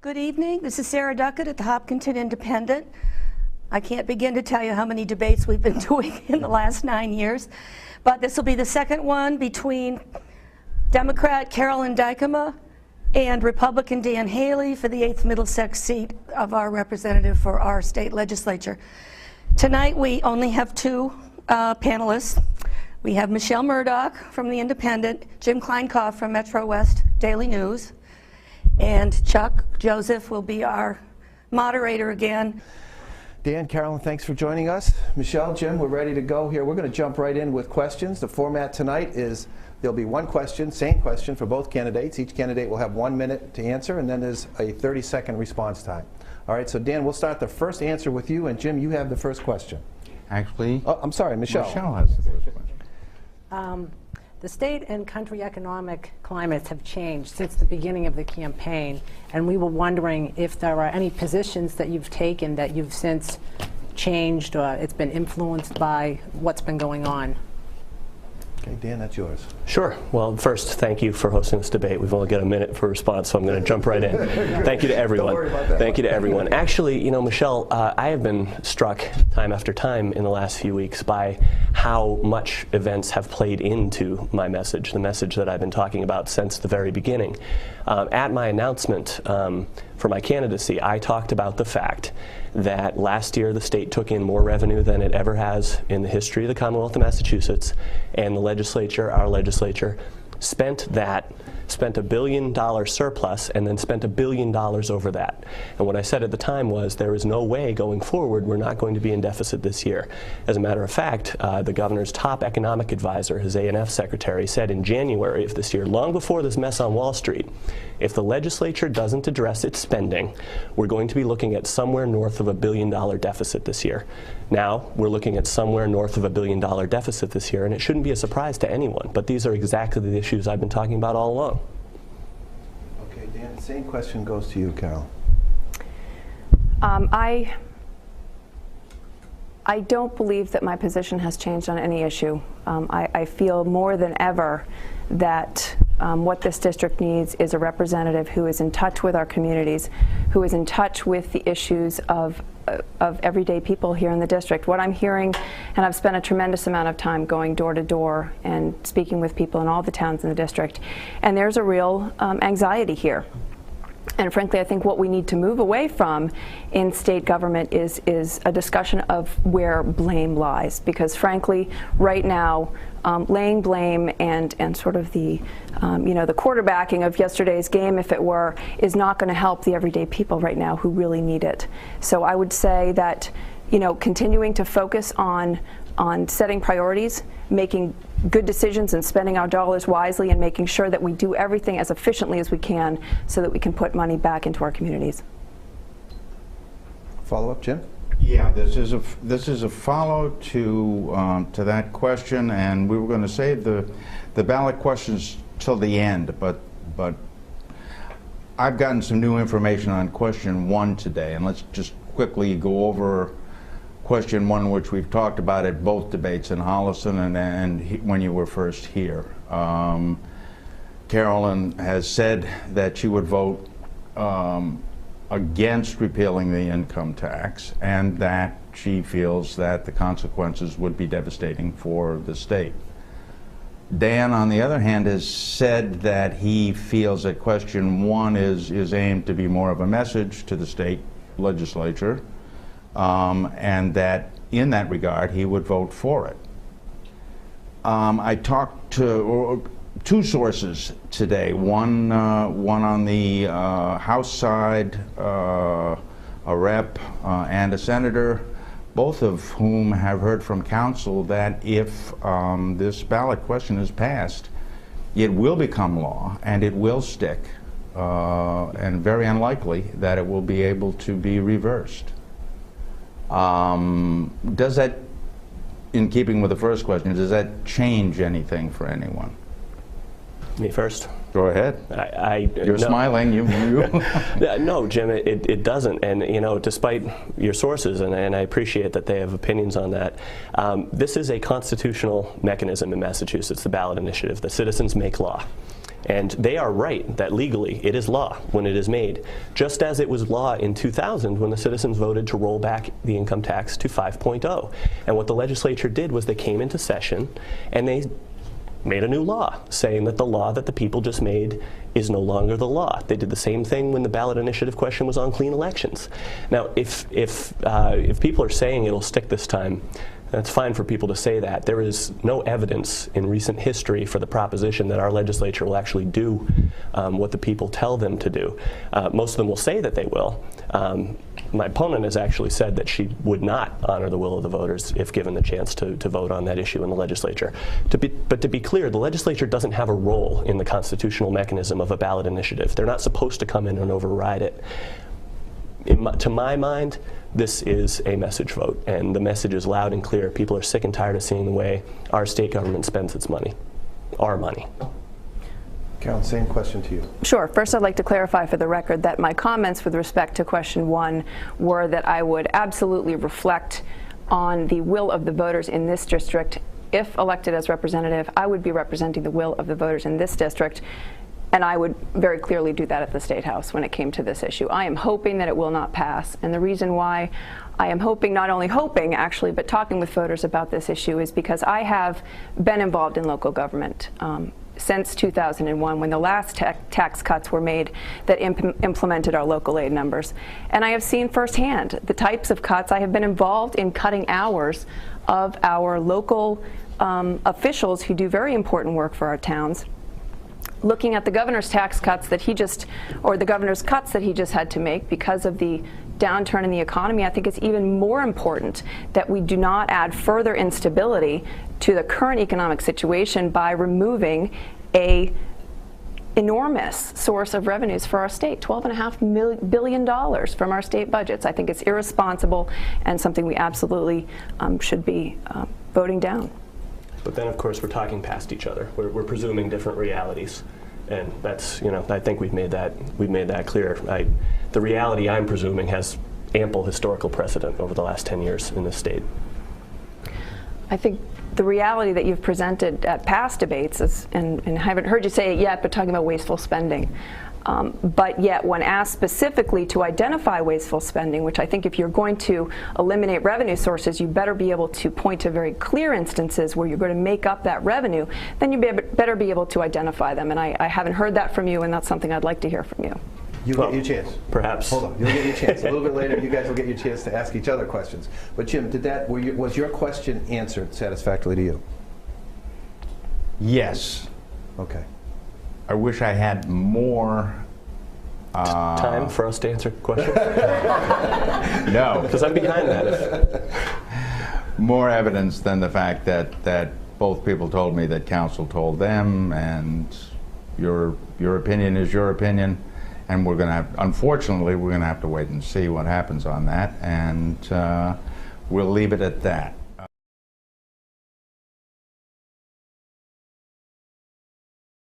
Good evening. This is Sarah Duckett at the Hopkinton Independent. I can't begin to tell you how many debates we've been doing in the last 9 years, but this will be the second one between Democrat Carolyn Dykema and Republican Dan Haley for the 8th Middlesex seat of our representative for our state legislature. Tonight we only have two panelists. We have Michelle Murdoch from the Independent, Jim Kleinkopf from Metro West Daily News, and Chuck Joseph will be our moderator again. Dan, Carolyn, thanks for joining us. Michelle, Jim, we're ready to go here. We're going to jump right in with questions. The format tonight is there'll be one question, same question for both candidates. Each candidate will have 1 minute to answer, and then there's a 30-second response time. All right, so Dan, we'll start the first answer with you, and Jim, you have the first question. Actually, oh, I'm sorry, Michelle. Michelle has the first question. The state and country economic climates have changed since the beginning of the campaign, and we were wondering if there are any positions that you've taken that you've since changed or it's been influenced by what's been going on. Okay, Dan, that's yours. Sure. Well, first, thank you for hosting this debate. We've only got a minute for response, so I'm going to jump right in. Thank you to everyone. Don't worry about that. Thank you to everyone. Actually, you know, Michelle, I have been struck time after time in the last few weeks by how much events have played into my message, the message that I've been talking about since the very beginning. At my announcement for my candidacy, I talked about the fact that last year the state took in more revenue than it ever has in the history of the Commonwealth of Massachusetts, and the legislature, our legislature, spent $1 billion surplus and then spent $1 billion over that. And what I said at the time was there is no way going forward we're not going to be in deficit this year. As a matter of fact, the governor's top economic advisor, his A&F secretary, said in January of this year, long before this mess on Wall Street, if the legislature doesn't address its spending, we're going to be looking at somewhere north of $1 billion deficit this year. Now, we're looking at somewhere north of $1 billion deficit this year, and it shouldn't be a surprise to anyone, but these are exactly the issues I've been talking about all along. Okay, Dan, the same question goes to you, Carol. I don't believe that my position has changed on any issue. I feel more than ever that what this district needs is a representative who is in touch with our communities, who is in touch with the issues of everyday people here in the district. What I'm hearing, and I've spent a tremendous amount of time going door to door and speaking with people in all the towns in the district, and there's a real anxiety here. And frankly, I think what we need to move away from in state government is a discussion of where blame lies. Because frankly, right now, laying blame and sort of the the quarterbacking of yesterday's game, if it were, is not going to help the everyday people right now who really need it. So I would say that, continuing to focus on setting priorities, making good decisions and spending our dollars wisely, and making sure that we do everything as efficiently as we can so that we can put money back into our communities. Follow up, Jim? Yeah, this is a follow to that question, and we were going to save the ballot questions till the end, but I've gotten some new information on question 1 today, and let's just quickly go over question 1, which we've talked about at both debates in Holliston and when you were first here. Carolyn has said that she would vote against repealing the income tax, and that she feels that the consequences would be devastating for the state. Dan, on the other hand, has said that he feels that question 1 is aimed to be more of a message to the state legislature, and that in that regard he would vote for it. I talked to two sources today, one on the House side, a rep and a senator, both of whom have heard from counsel that if this ballot question is passed, it will become law and it will stick, and very unlikely that it will be able to be reversed. Does that, in keeping with the first question, does that change anything for anyone? Me first? Go ahead. You're no. smiling. You. No, Jim, it doesn't. And despite your sources, and I appreciate that they have opinions on that, this is a constitutional mechanism in Massachusetts, the ballot initiative. The citizens make law. And they are right that legally it is law when it is made, just as it was law in 2000 when the citizens voted to roll back the income tax to 5.0. And what the legislature did was they came into session and they made a new law saying that the law that the people just made is no longer the law. They did the same thing when the ballot initiative question was on clean elections. Now, if people are saying it'll stick this time, that's fine for people to say that. There is no evidence in recent history for the proposition that our legislature will actually do what the people tell them to do. Most of them will say that they will. My opponent has actually said that she would not honor the will of the voters if given the chance to vote on that issue in the legislature. But to be clear, the legislature doesn't have a role in the constitutional mechanism of a ballot initiative. They're not supposed to come in and override it. To my mind, this is a message vote, and the message is loud and clear. People are sick and tired of seeing the way our state government spends its money, our money. Carolyn, same question to you. Sure. First, I'd like to clarify for the record that my comments with respect to question 1 were that I would absolutely reflect on the will of the voters in this district. If elected as representative, I would be representing the will of the voters in this district, and I would very clearly do that at the State House when it came to this issue. I am hoping that it will not pass, and the reason why I am hoping, not only hoping actually, but talking with voters about this issue is because I have been involved in local government since 2001 when the last tax cuts were made that implemented our local aid numbers. And I have seen firsthand the types of cuts. I have been involved in cutting hours of our local officials who do very important work for our towns. Looking at the governor's tax cuts that the governor's cuts that he just had to make because of the downturn in the economy, I think it's even more important that we do not add further instability to the current economic situation by removing a enormous source of revenues for our state, $12.5 billion from our state budgets. I think it's irresponsible and something we absolutely should be voting down. But then, of course, we're talking past each other. We're presuming different realities, and that's, I think we've made that clear. The reality I'm presuming has ample historical precedent over the last 10 years in this state. I think the reality that you've presented at past debates is, and I haven't heard you say it yet, but talking about wasteful spending. But yet, when asked specifically to identify wasteful spending, which I think if you're going to eliminate revenue sources, you better be able to point to very clear instances where you're going to make up that revenue, then you better be able to identify them. And I haven't heard that from you, and that's something I'd like to hear from you. You'll get your chance. Perhaps. Hold on. You'll get your chance. A little bit later, you guys will get your chance to ask each other questions. But Jim, was your question answered satisfactorily to you? Yes. Okay. I wish I had more time for us to answer questions? No. Because I'm behind that. More evidence than the fact that both people told me that council told them, and your opinion is your opinion, and unfortunately, we're going to have to wait and see what happens on that, and we'll leave it at that.